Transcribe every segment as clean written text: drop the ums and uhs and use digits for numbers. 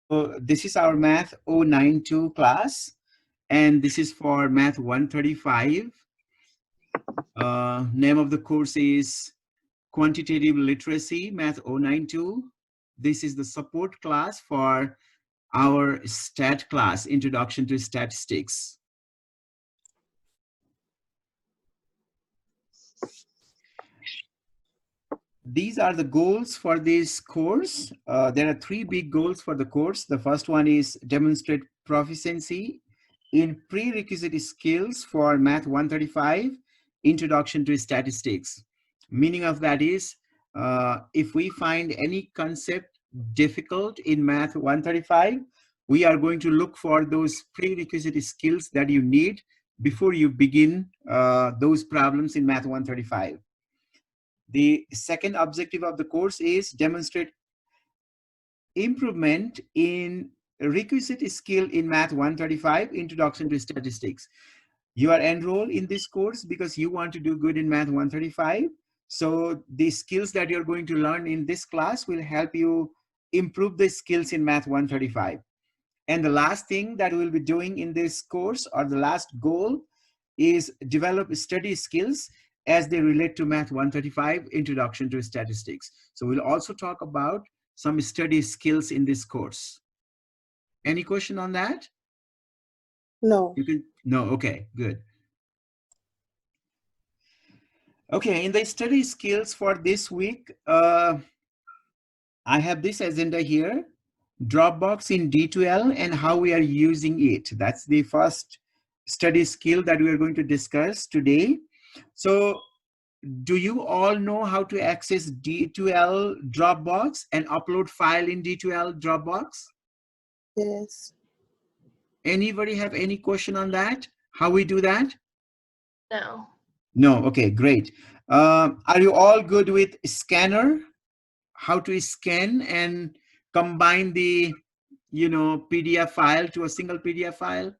So this is our Math 092 class, and this is for Math 135. Name of the course is Quantitative Literacy, Math 092. This is the support class for our STAT class, Introduction to Statistics. These are the goals for this course. There are three big goals for the course. The first one is demonstrate proficiency in prerequisite skills for Math 135, Introduction to Statistics. Meaning of that is, if we find any concept difficult in Math 135, we are going to look for those prerequisite skills that you need before you begin those problems in Math 135. The second objective of the course is demonstrate improvement in requisite skill in Math 135, Introduction to Statistics. You are enrolled in this course because you want to do good in Math 135. So the skills that you're going to learn in this class will help you improve the skills in Math 135. And the last thing that we'll be doing in this course, or the last goal, is develop study skills as they relate to Math 135, Introduction to Statistics. So we'll also talk about some study skills in this course. Any question on that? No. No, okay, good. Okay, in the study skills for this week, I have this agenda here, Dropbox in D2L and how we are using it. That's the first study skill that we are going to discuss today. So do you all know how to access D2L Dropbox and upload file in D2L Dropbox? Yes. Anybody have any question on that? How we do that? No. No, okay, great. Are you all good with scanner? How to scan and combine the, PDF file to a single PDF file?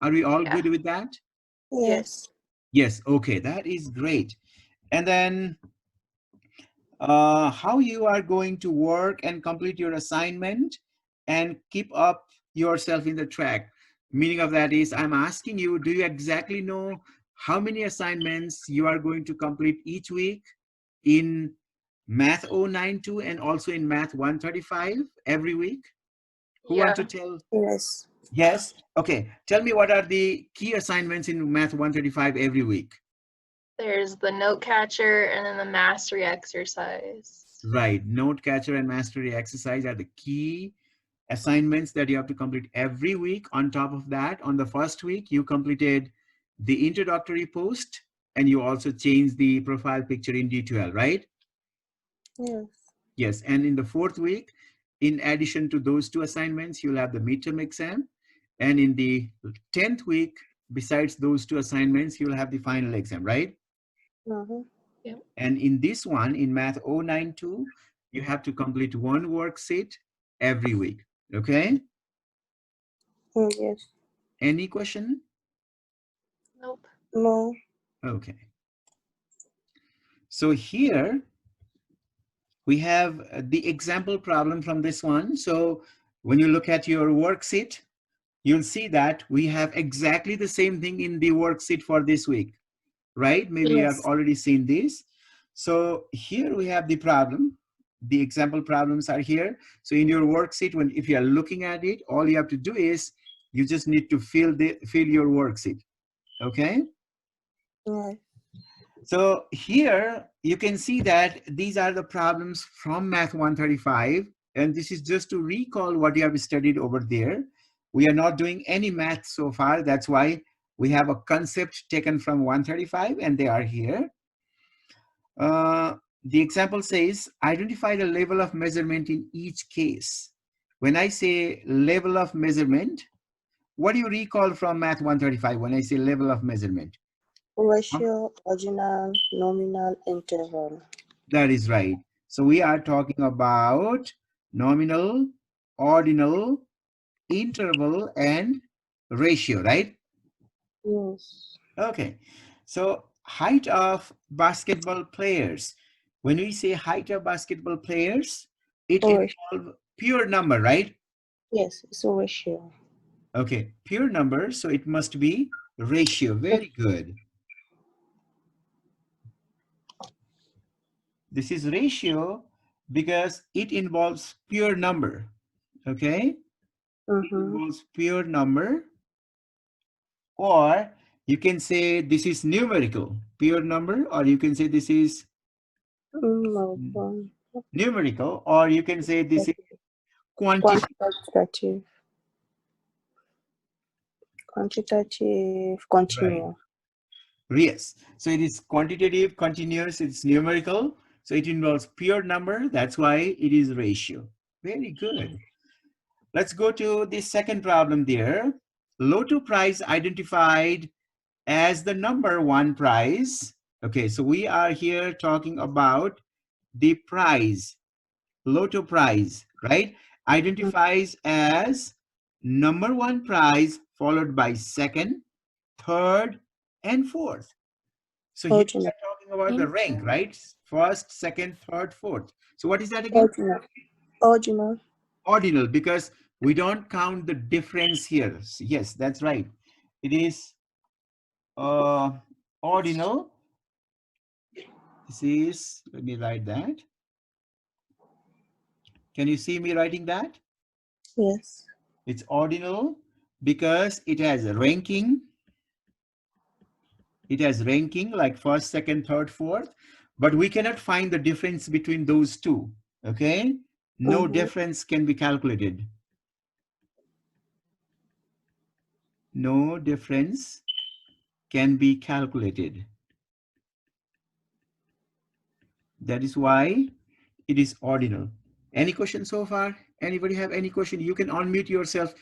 Are we all good with that? Yes. Yes, okay, that is great. And then how you are going to work and complete your assignment and keep up yourself in the track. Meaning of that is, I'm asking you, do you exactly know how many assignments you are going to complete each week in Math 092 and also in Math 135 every week? Who want to tell? Yes. Yes? Okay, tell me what are the key assignments in Math 135 every week? There's the note catcher and then the mastery exercise. Right, note catcher and mastery exercise are the key assignments that you have to complete every week. On top of that, on the first week, you completed the introductory post and you also changed the profile picture in D2L, right? Yes. Yes, and in the fourth week, in addition to those two assignments, you'll have the midterm exam. And in the 10th week, besides those two assignments, you'll have the final exam, right? Mm-hmm. Yep. And in this one, in Math 092, you have to complete one worksheet every week, okay? Yes. Any question? Nope. No. Okay. So here we have the example problem from this one. So when you look at your worksheet, you'll see that we have exactly the same thing in the worksheet for this week, right? Maybe you have already seen this. So here we have the problem. The example problems are here. So in your worksheet, if you are looking at it, all you have to do is you just need to fill your worksheet, okay? Yes. So here you can see that these are the problems from Math 135. And this is just to recall what you have studied over there. We are not doing any math so far. That's why we have a concept taken from 135 and they are here. The example says, identify the level of measurement in each case. When I say level of measurement, what do you recall from Math 135 when I say level of measurement? Ratio, ordinal, nominal, interval. That is right. So we are talking about nominal, ordinal, interval, and ratio, right? Yes. Okay. So height of basketball players. When we say height of basketball players, it involves pure number, right? Yes, it's a ratio. Okay, pure number, so it must be ratio. Very good. This is ratio because it involves pure number. Okay, it Mm-hmm. involves pure number, or you can say this is numerical, pure number, or you can say this is Mm, numerical, or you can say this is quantitative. quantitative, quantitative, Right. continue. Yes. So it is quantitative, continuous, it's numerical. So it involves pure number. That's why it is ratio. Very good. Let's go to the second problem there. Lotto prize identified as the number one prize. Okay, so we are here talking about the prize, Lotto prize, right? Identifies as number one prize followed by second, third, and fourth. So here we Original, are talking about the rank, right? First, second, third, fourth. So what is that again? original, original. Ordinal, because we don't count the difference here. Yes, that's right. It is uh, ordinal. This is, let me write that. Can you see me writing that? Yes. It's ordinal because it has a ranking. It has ranking like first, second, third, fourth, but we cannot find the difference between those two. Okay? No Mm-hmm. difference can be calculated. No difference can be calculated. That is why it is ordinal. Any question so far? Anybody have any question? You can unmute yourself.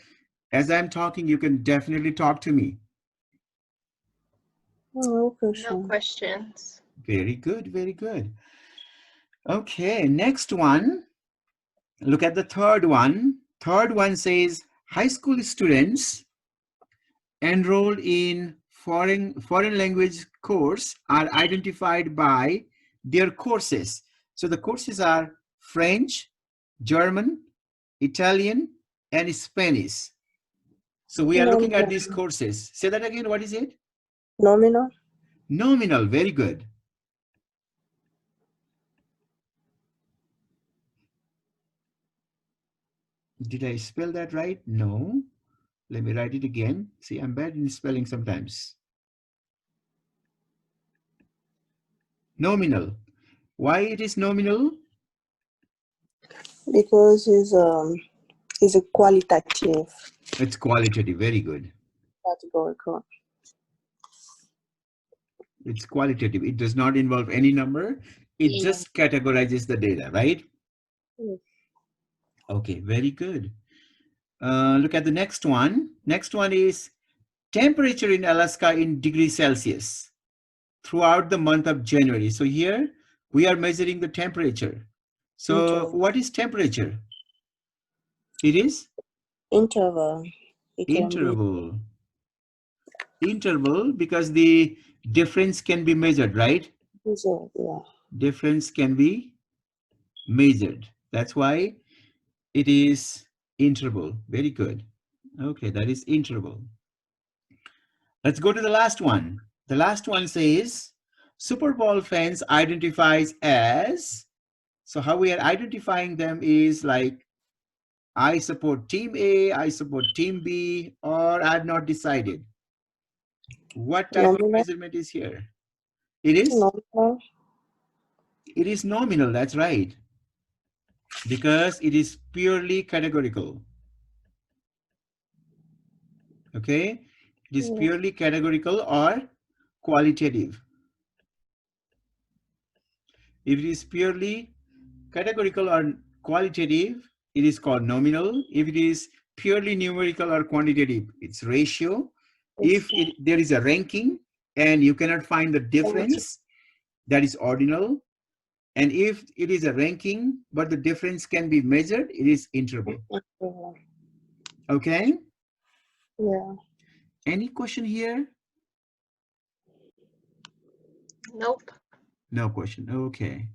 As I'm talking, you can definitely talk to me. No No question. questions. Very good, very good. Okay, next one. Look at the third one. Third one says high school students enrolled in foreign language course are identified by their courses. So the courses are French, German, Italian, and Spanish. So we are looking at these Nominal. courses. Say that again. What is it? Nominal. Nominal. Very good. Did I spell that right? No. Let me write it again. See, I'm bad in spelling sometimes. Nominal. Why it is nominal? Because is a qualitative It's qualitative. Very good. categorical. It's qualitative. It does not involve any number. It Yeah. just categorizes the data, right? Yes. Okay, very good. Look at the next one. Next one is temperature in Alaska in degrees Celsius throughout the month of January. So here we are measuring the temperature. So Interval. what is temperature? It is Interval. It can be interval. Interval because the difference can be measured, right? result. Yeah. Difference can be measured. That's why it is interval. Very good. Okay, that is interval. Let's go to the last one. The last one says Super Bowl fans identifies as. So how we are identifying them is like I support team A, I support team B, or I've not decided. What type of Nominal. measurement is here? It is? Nominal. It is nominal, that's right. Because it is purely categorical. Okay? It is Yeah. purely categorical or qualitative. If it is purely categorical or qualitative, it is called nominal. If it is purely numerical or quantitative, it's ratio. If there is a ranking and you cannot find the difference, that is ordinal. And if it is a ranking, but the difference can be measured, it is interval. Yeah. Okay? Yeah. Any question here? Nope. No question. Okay.